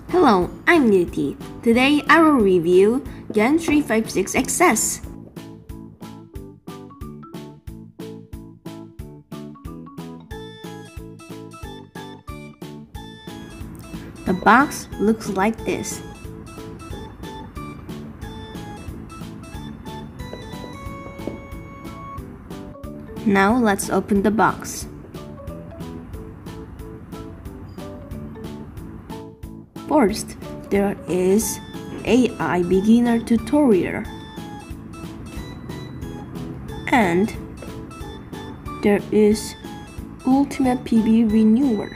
Hello, I'm Niti. Today I will review Gen 356XS. The box looks like this. Now let's open the box. First, there is AI beginner tutorial. And there is Ultimate PB Renewer.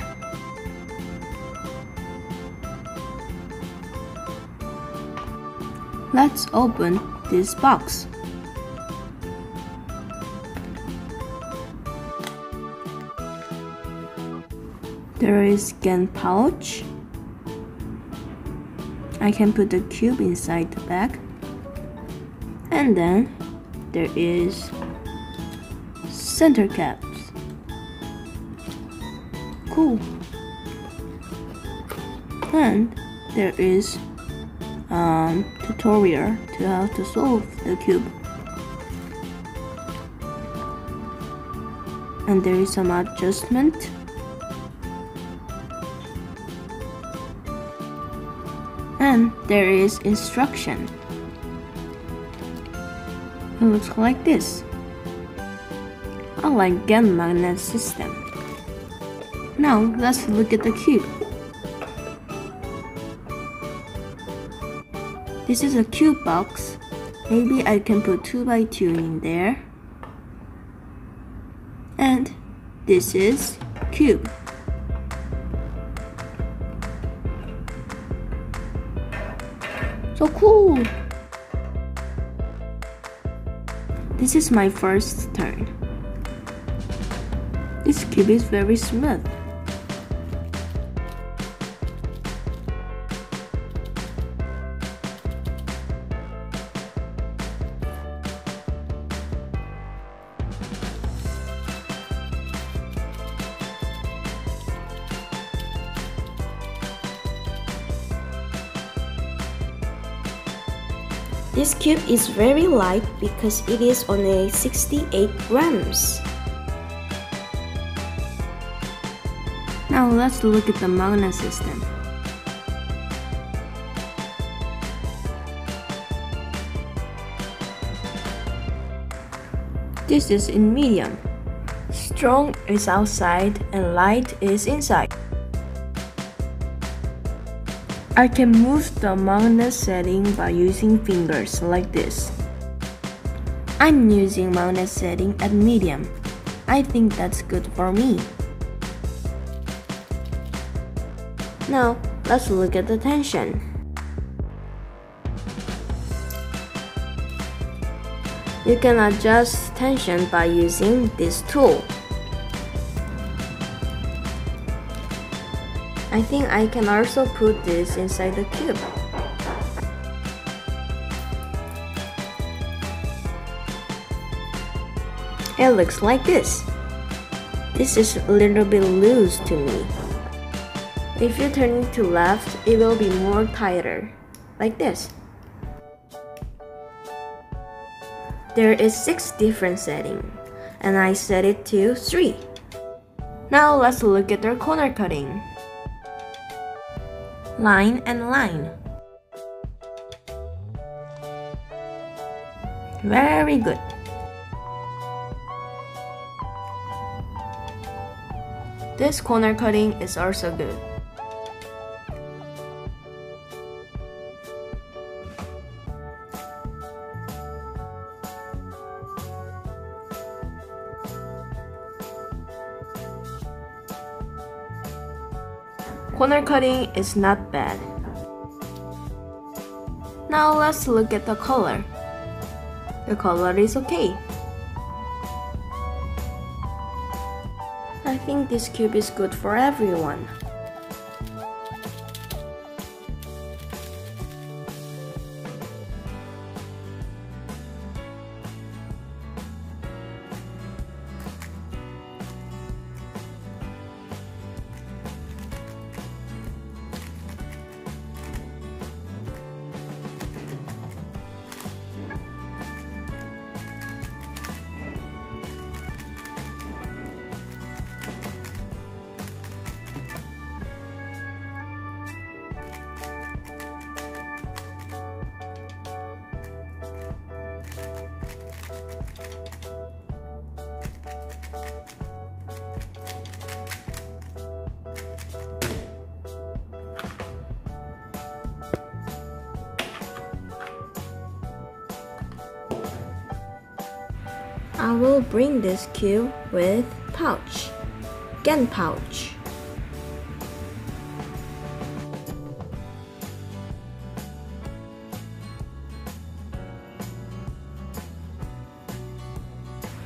Let's open this box. There is Gen pouch. I can put the cube inside the bag. And then there is center caps. Cool. And there is tutorial to how to solve the cube. And there is some adjustment. And there is instruction. It looks like this. I like Gen magnet system. Now let's look at the cube. This is a cube box. Maybe I can put 2x2 in there. And this is cube. So cool! This is my first turn. This cube is very smooth. This cube is very light because it is only 68 grams. Now let's look at the magnet system. This is in medium. Strong is outside and light is inside. I can move the magnet setting by using fingers like this. I'm using magnet setting at medium. I think that's good for me. Now, let's look at the tension. You can adjust tension by using this tool. I think I can also put this inside the cube. It looks like this. This is a little bit loose to me. If you turn it to left, it will be more tighter, like this. There is 6 different settings, and I set it to 3. Now let's look at their corner cutting. Line and line. Very good. This corner cutting is also good. Corner cutting is not bad. Now let's look at the color. The color is okay. I think this cube is good for everyone. I will bring this cube with pouch. Again pouch.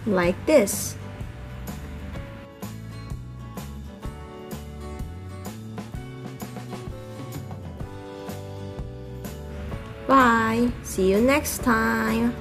Like this. Bye. See you next time.